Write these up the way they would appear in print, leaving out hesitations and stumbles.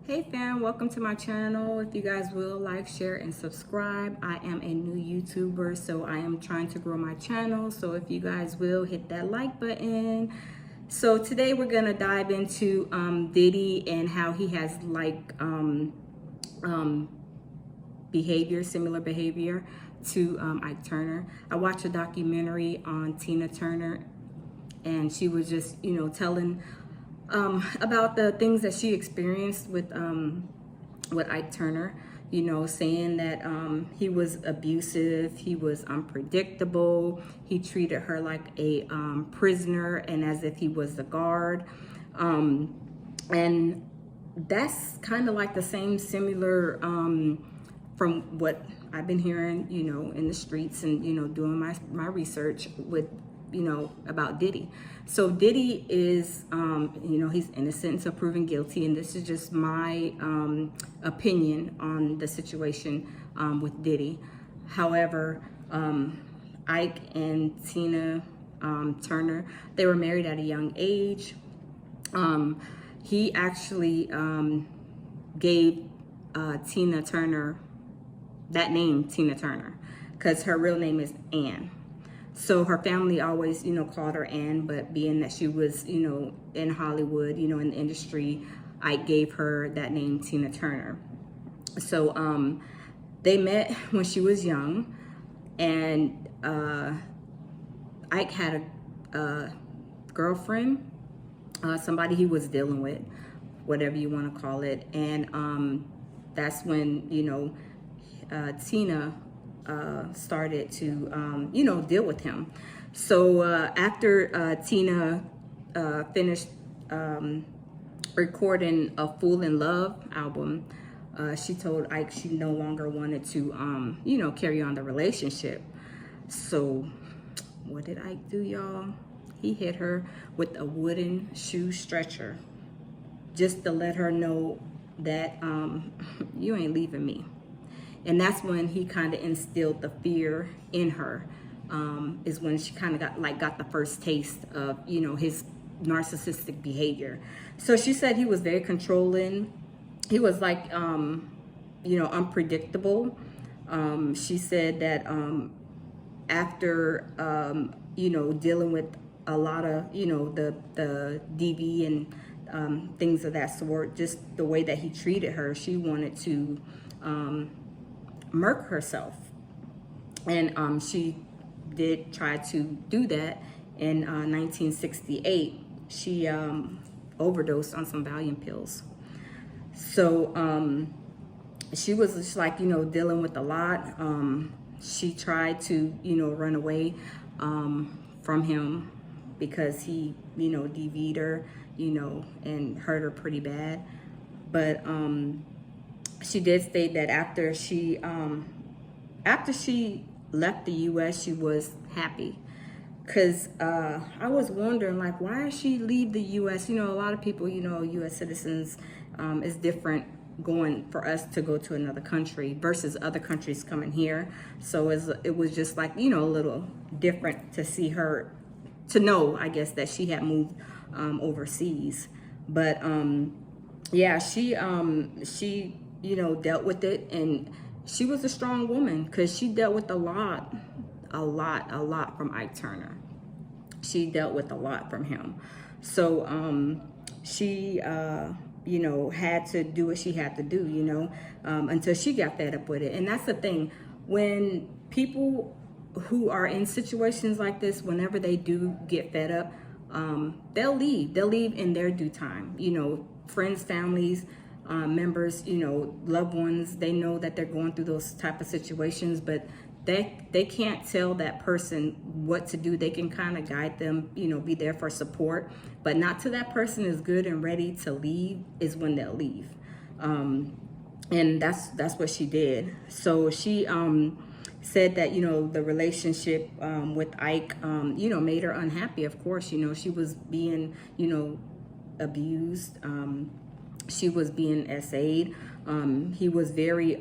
Hey fam, welcome to my channel. If you guys will like, share, and subscribe. I am a new YouTuber, so I am trying to grow my channel. So if you guys will hit that like button. So today we're gonna dive into Diddy and how he has behavior, similar behavior to Ike Turner. I watched a documentary on Tina Turner, and she was just, telling about the things that she experienced with Ike Turner, saying that he was abusive, he was unpredictable, he treated her like a prisoner and as if he was the guard. And that's kind of like the same similar from what I've been hearing, in the streets and, doing my research with, about Diddy. So Diddy is, he's innocent until proven guilty. And this is just my opinion on the situation with Diddy. However, Ike and Tina Turner, they were married at a young age. He actually gave Tina Turner that name, Tina Turner, because her real name is Ann. So her family always, called her Ann, but being that she was, in Hollywood, in the industry, Ike gave her that name, Tina Turner. So they met when she was young, and Ike had a girlfriend, somebody he was dealing with, whatever you want to call it. And that's when, Tina started to, deal with him. So after Tina finished recording a Fool in Love album, she told Ike she no longer wanted to, carry on the relationship. So what did Ike do, y'all? He hit her with a wooden shoe stretcher just to let her know that you ain't leaving me. And that's when he kind of instilled the fear in her, is when she kind of got the first taste of, his narcissistic behavior. So she said he was very controlling. He was like, unpredictable. She said that after, dealing with a lot of, the DV and things of that sort, just the way that he treated her, she wanted to murk herself. And she did try to do that in 1968. She overdosed on some Valium pills. So she was just like, dealing with a lot. She tried to, run away from him because he, DV'd her, and hurt her pretty bad. But she did state that after she left the U.S., she was happy. Because I was wondering, like, why did she leave the U.S.? A lot of people, U.S. citizens, is different going for us to go to another country versus other countries coming here. So it was just like, a little different to see her, to know, I guess, that she had moved overseas. But yeah, she dealt with it, and she was a strong woman because she dealt with a lot from Ike Turner. She dealt with a lot from him. So she had to do what she had to do, until she got fed up with it. And that's the thing, when people who are in situations like this, whenever they do get fed up, they'll leave in their due time. Friends, families, members, loved ones, they know that they're going through those type of situations, but they can't tell that person what to do. They can kind of guide them, be there for support, but not till that person is good and ready to leave is when they'll leave. And that's what she did. So she said that, the relationship with Ike, made her unhappy. Of course, she was being, abused. She was being essayed. He was very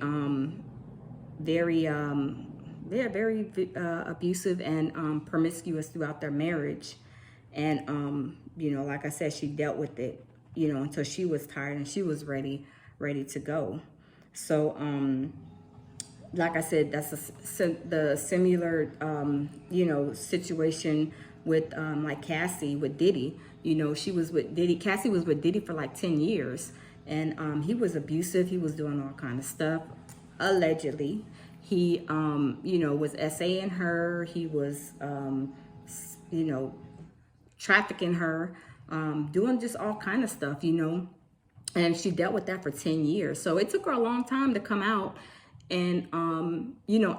abusive and promiscuous throughout their marriage. And, like I said, she dealt with it, until she was tired and she was ready ready to go. So like I said, that's the similar, situation with like Cassie with Diddy. She was with Diddy. Cassie was with Diddy for like 10 years, and he was abusive. He was doing all kind of stuff, allegedly. He, was essaying her. He was, you know, trafficking her, doing just all kind of stuff, and she dealt with that for 10 years. So it took her a long time to come out and,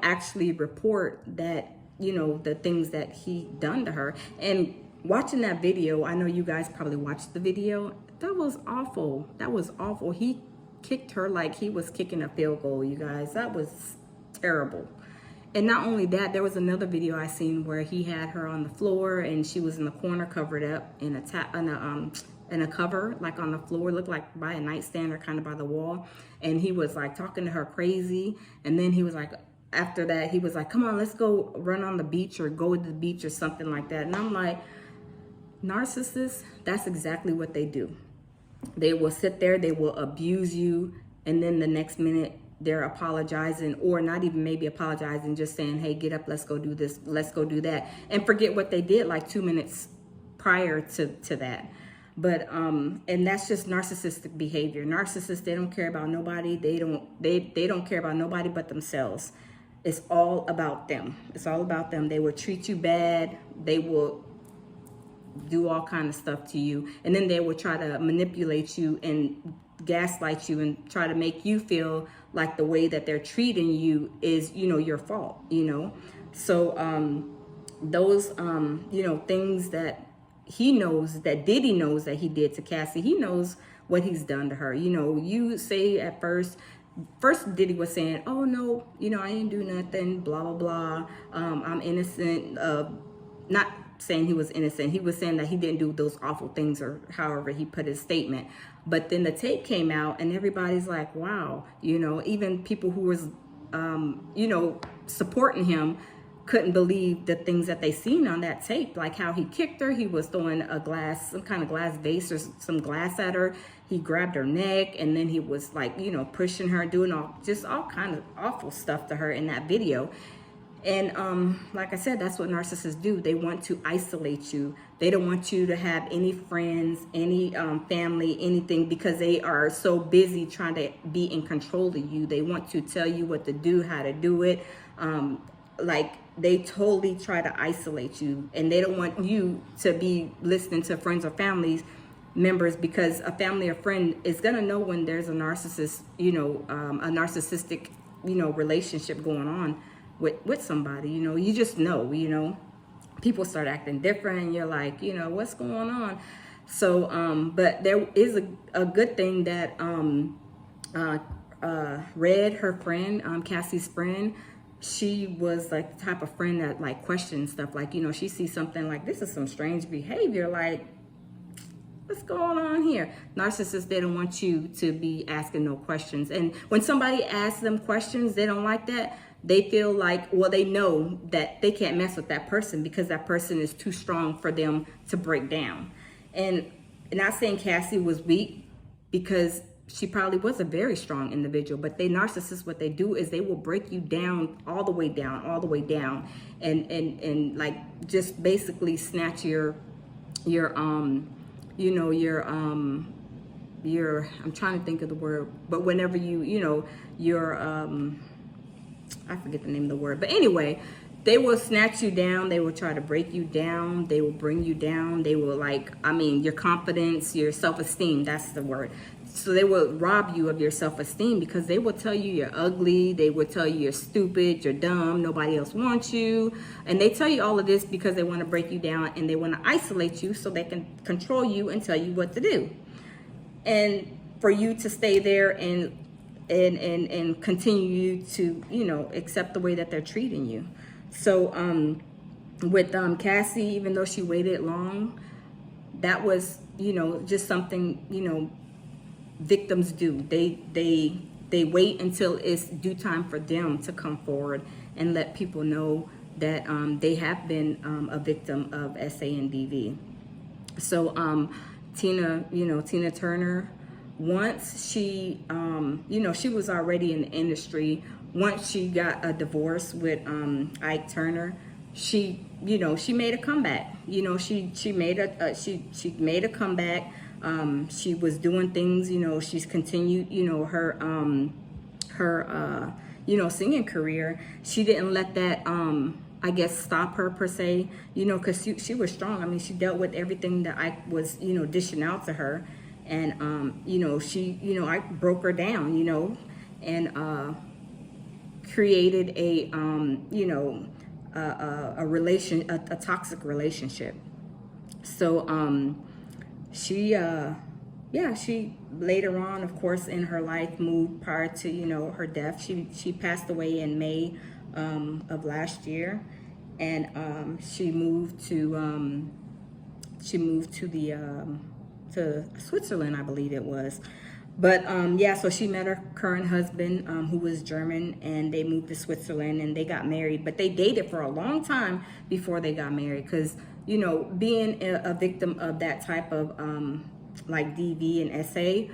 actually report that, the things that he done to her. And watching that video, I know you guys probably watched the video. That was awful. That was awful. He kicked her like he was kicking a field goal, you guys. That was terrible. And not only that, there was another video I seen where he had her on the floor and she was in the corner covered up in a cover, like on the floor, looked like by a nightstand or kind of by the wall. And he was like talking to her crazy. And then he was like, after that, he was like, come on, let's go run on the beach or go to the beach or something like that. And I'm like, narcissists, that's exactly what they do. They will sit there, they will abuse you, and then the next minute they're apologizing, or not even maybe apologizing, just saying, hey, get up, let's go do this, let's go do that, and forget what they did like 2 minutes prior to that. But and that's just narcissistic behavior. Narcissists, they don't care about nobody. They don't care about nobody but themselves. It's all about them. It's all about them. They will treat you bad. They will do all kind of stuff to you, and then they will try to manipulate you and gaslight you and try to make you feel like the way that they're treating you is, your fault, So those things that he knows, that Diddy knows that he did to Cassie, he knows what he's done to her. You say at first Diddy was saying, oh no, I didn't do nothing, blah blah blah, I'm innocent, not saying he was innocent. He was saying that he didn't do those awful things, or however he put his statement. But then the tape came out and everybody's like, wow, even people who was, supporting him couldn't believe the things that they seen on that tape, like how he kicked her. He was throwing some kind of glass vase or some glass at her. He grabbed her neck, and then he was like, pushing her, doing all kind of awful stuff to her in that video. And like I said, that's what narcissists do. They want to isolate you. They don't want you to have any friends, any family, anything, because they are so busy trying to be in control of you. They want to tell you what to do, how to do it. Like they totally try to isolate you, and they don't want you to be listening to friends or family members, because a family or friend is gonna know when there's a narcissist, a narcissistic, relationship going on with somebody. You just know, people start acting different and you're like, what's going on? So but there is a good thing that Red, her friend, Cassie's friend, she was like the type of friend that like questions stuff, like, she sees something like, this is some strange behavior, like, what's going on here? Narcissists, they don't want you to be asking no questions. And when somebody asks them questions, they don't like that. They feel like, well, they know that they can't mess with that person because that person is too strong for them to break down. And not saying Cassie was weak, because she probably was a very strong individual, but they narcissists, what they do is they will break you down, all the way down, and like just basically snatch your I'm trying to think of the word, but whenever I forget the name of the word, but anyway, they will snatch you down. They will try to break you down. They will bring you down. They will your confidence, your self-esteem, that's the word. So they will rob you of your self-esteem, because they will tell you you're ugly. They will tell you you're stupid, you're dumb, nobody else wants you. And they tell you all of this because they want to break you down, and they want to isolate you so they can control you and tell you what to do. And for you to stay there and continue to, accept the way that they're treating you. So with Cassie, even though she waited long, that was, just something, victims do. They wait until it's due time for them to come forward and let people know that they have been a victim of SA and DV. So Tina Turner, once she, you know, she was already in the industry. Once she got a divorce with Ike Turner, she, you know, she made a comeback. You know, she made she made a comeback. She was doing things. You know, she's continued. You know, her you know, singing career. She didn't let that I guess stop her per se, you know, because she was strong. I mean, she dealt with everything that I was, you know, dishing out to her. And you know, she, you know, I broke her down, you know, and created a you know, a toxic relationship. So she yeah, she later on, of course, in her life moved prior to, you know, her death. She passed away in May of last year, and she moved to the to Switzerland, I believe it was. But yeah, so she met her current husband, who was German, and they moved to Switzerland and they got married. But they dated for a long time before they got married, because, you know, being a victim of that type of like DV and SA,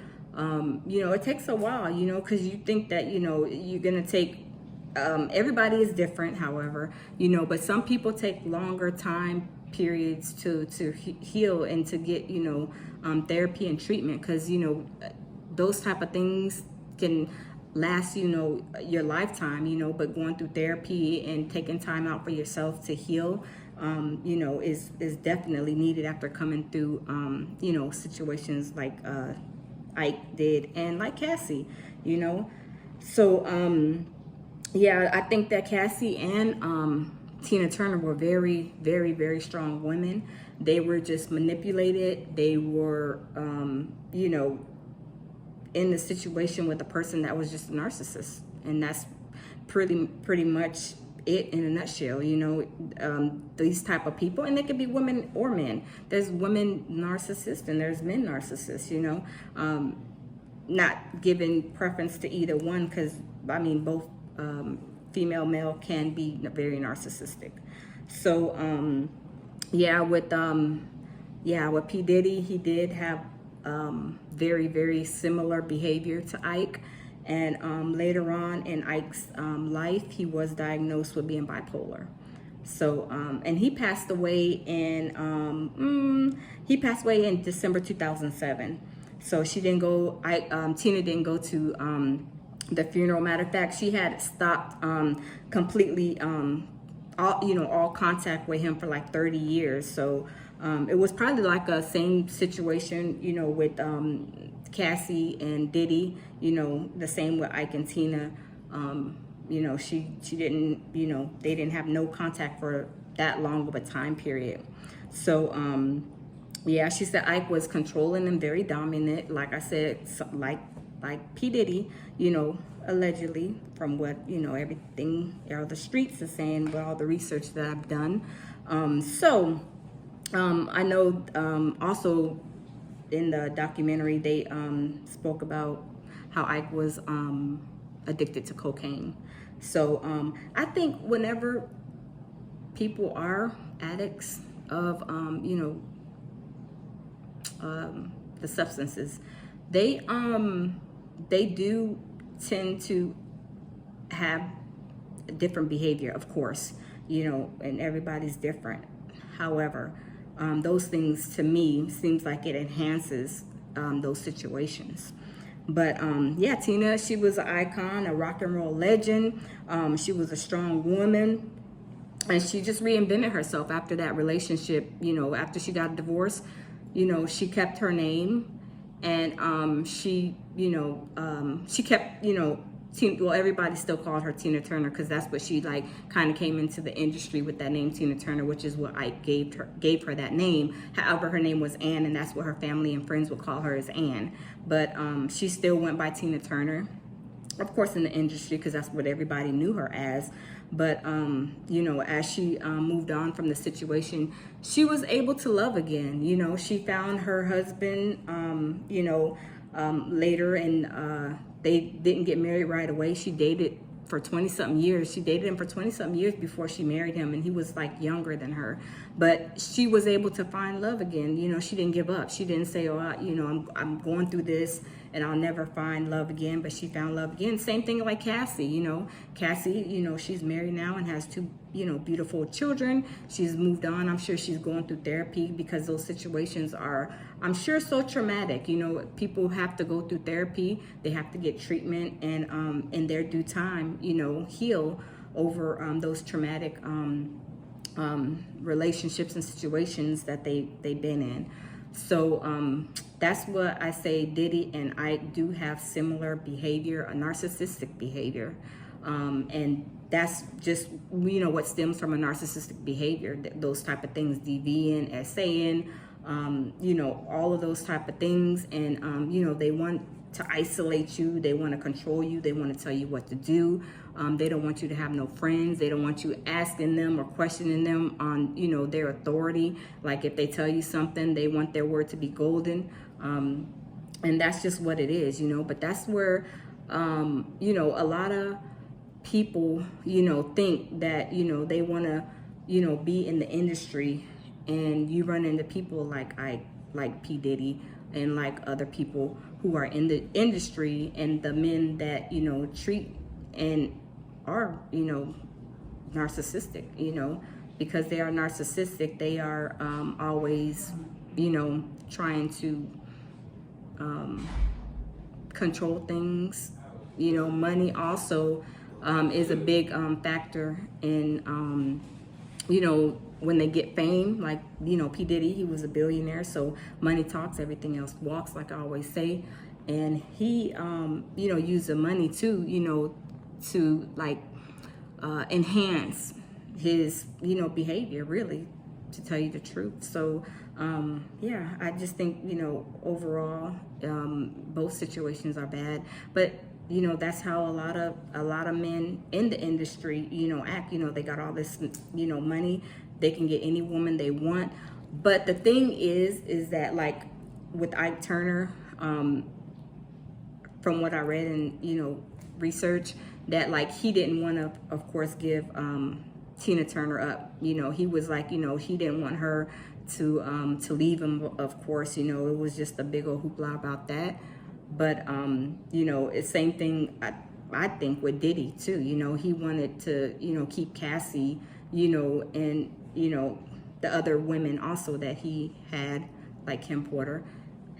you know, it takes a while, you know, because you think that, you know, you're gonna take. Everybody is different, however, you know, but some people take longer time periods to heal and to get, you know, therapy and treatment, because, you know, those type of things can last, you know, your lifetime, you know, but going through therapy and taking time out for yourself to heal, you know, is definitely needed after coming through, you know, situations like Ike did and like Cassie, you know. So yeah, I think that Cassie and Tina Turner were very, very, very strong women. They were just manipulated. They were, you know, in the situation with a person that was just a narcissist, and that's pretty much it in a nutshell. You know, these type of people, and they could be women or men. There's women narcissists and there's men narcissists. You know, not giving preference to either one, because I mean both female male can be very narcissistic. So yeah, with P. Diddy, he did have very, very similar behavior to Ike. And later on in Ike's life, he was diagnosed with being bipolar. So, and he passed away in December 2007. So she didn't go. Tina didn't go to the funeral. Matter of fact, she had stopped completely all contact with him for like 30 years. So it was probably like a same situation, you know, with Cassie and Diddy, you know, the same with Ike and Tina. You know, she didn't, you know, they didn't have no contact for that long of a time period. So yeah, she said Ike was controlling and very dominant, like I said, like P. Diddy, you know, allegedly, from what, you know, everything, all the streets are saying, with all the research that I've done. I know also in the documentary they spoke about how Ike was addicted to cocaine. So I think whenever people are addicts of you know, the substances, they do tend to have different behavior, of course, you know, and everybody's different. However, those things to me seems like it enhances those situations. But yeah, Tina, she was an icon, a rock and roll legend. She was a strong woman, and she just reinvented herself after that relationship. You know, after she got divorced, you know, she kept her name, and she, you know, she kept, you know, well, everybody still called her Tina Turner, because that's what she like kind of came into the industry with, that name Tina Turner, which is what Ike gave her that name. However, her name was Ann, and that's what her family and friends would call her, as Ann. But she still went by Tina Turner, of course, in the industry, because that's what everybody knew her as. But you know, as she moved on from the situation, she was able to love again. You know, she found her husband, you know, later, and they didn't get married right away. She dated for 20 something years. She dated him for 20 something years before she married him, and he was like younger than her. But she was able to find love again. You know, she didn't give up. She didn't say, oh, I'm going through this and I'll never find love again. But she found love again. Same thing like Cassie. You know, Cassie, you know, she's married now and has two, you know, beautiful children. She's moved on. I'm sure she's going through therapy because those situations are, I'm sure, so traumatic. You know, people have to go through therapy. They have to get treatment and in their due time, you know, heal over those traumatic relationships and situations that they've been in. So that's what I say. Diddy and Ike do have similar behavior, a narcissistic behavior. And that's just, you know, what stems from a narcissistic behavior, those type of things, DVing, essaying, you know, all of those type of things. And, you know, they want to isolate you. They want to control you. They want to tell you what to do. They don't want you to have no friends. They don't want you asking them or questioning them on, you know, their authority. Like if they tell you something, they want their word to be golden. And that's just what it is, you know. But that's where, you know, a lot of people, you know, think that, you know, they want to, you know, be in the industry, and you run into people like P. Diddy and like other people who are in the industry, and the men that, you know, treat and are, you know, narcissistic, you know, because they are narcissistic. They are always, you know, trying to control things. You know, money also is a big factor in, you know, when they get fame. Like, you know, P. Diddy, he was a billionaire, so money talks, everything else walks, like I always say. And he, you know, used the money too, you know, to like enhance his, you know, behavior, really, to tell you the truth. So yeah, I just think, you know, overall both situations are bad. But you know, that's how a lot of men in the industry, you know, act. You know, they got all this, you know, money, they can get any woman they want. But the thing is that, like with Ike Turner, from what I read and, you know, research, that like he didn't want to, of course, give Tina Turner up. You know, he was like, you know, he didn't want her to leave him. Of course, you know, it was just a big old hoopla about that. But you know, it's same thing. I think with Diddy too. You know, he wanted to, you know, keep Cassie, you know, and you know, the other women also that he had, like Kim Porter,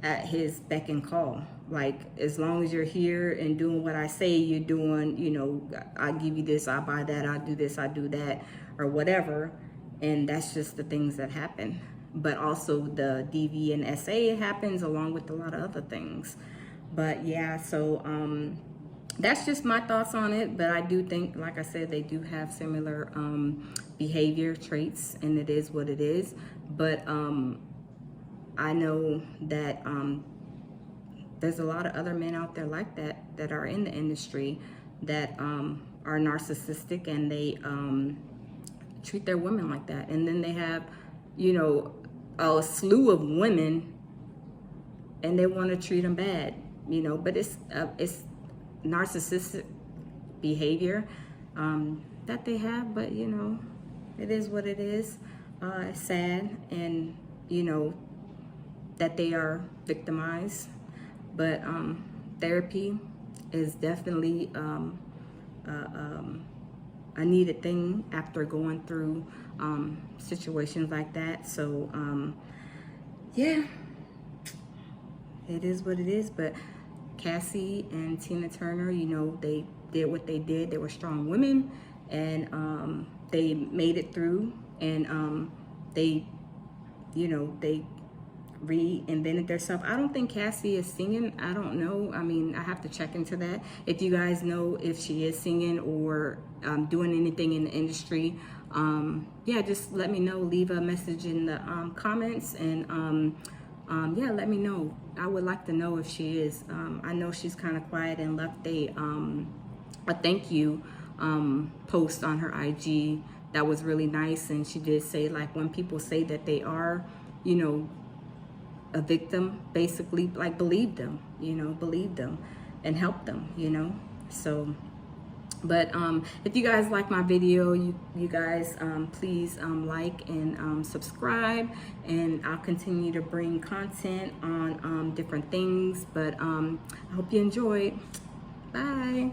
at his beck and call. Like, as long as you're here and doing what I say you're doing, you know, I give you this, I buy that, I do this, I do that, or whatever. And that's just the things that happen. But also the DV and SA happens along with a lot of other things. But yeah, so that's just my thoughts on it. But I do think, like I said, they do have similar behavior traits, and it is what it is. But I know that there's a lot of other men out there like that are in the industry that are narcissistic, and they treat their women like that. And then they have, you know, a slew of women, and they want to treat them bad, you know. But it's narcissistic behavior that they have. But you know, it is what it is. It's sad, and you know, that they are victimized. But therapy is definitely a needed thing after going through situations like that. So yeah, it is what it is. But Cassie and Tina Turner, you know, they did what they did. They were strong women, and they made it through, and they, you know, they reinvented themselves. I don't think Cassie is singing. I don't know. I mean, I have to check into that. If you guys know if she is singing or doing anything in the industry, yeah, just let me know. Leave a message in the comments, and yeah, let me know. I would like to know if she is. I know she's kind of quiet and left a thank you post on her IG that was really nice, and she did say, like, when people say that they are, you know, a victim, basically, like, believe them, you know, believe them and help them, you know. So But if you guys like my video, you guys please like and subscribe, and I'll continue to bring content on different things. But I hope you enjoyed. Bye.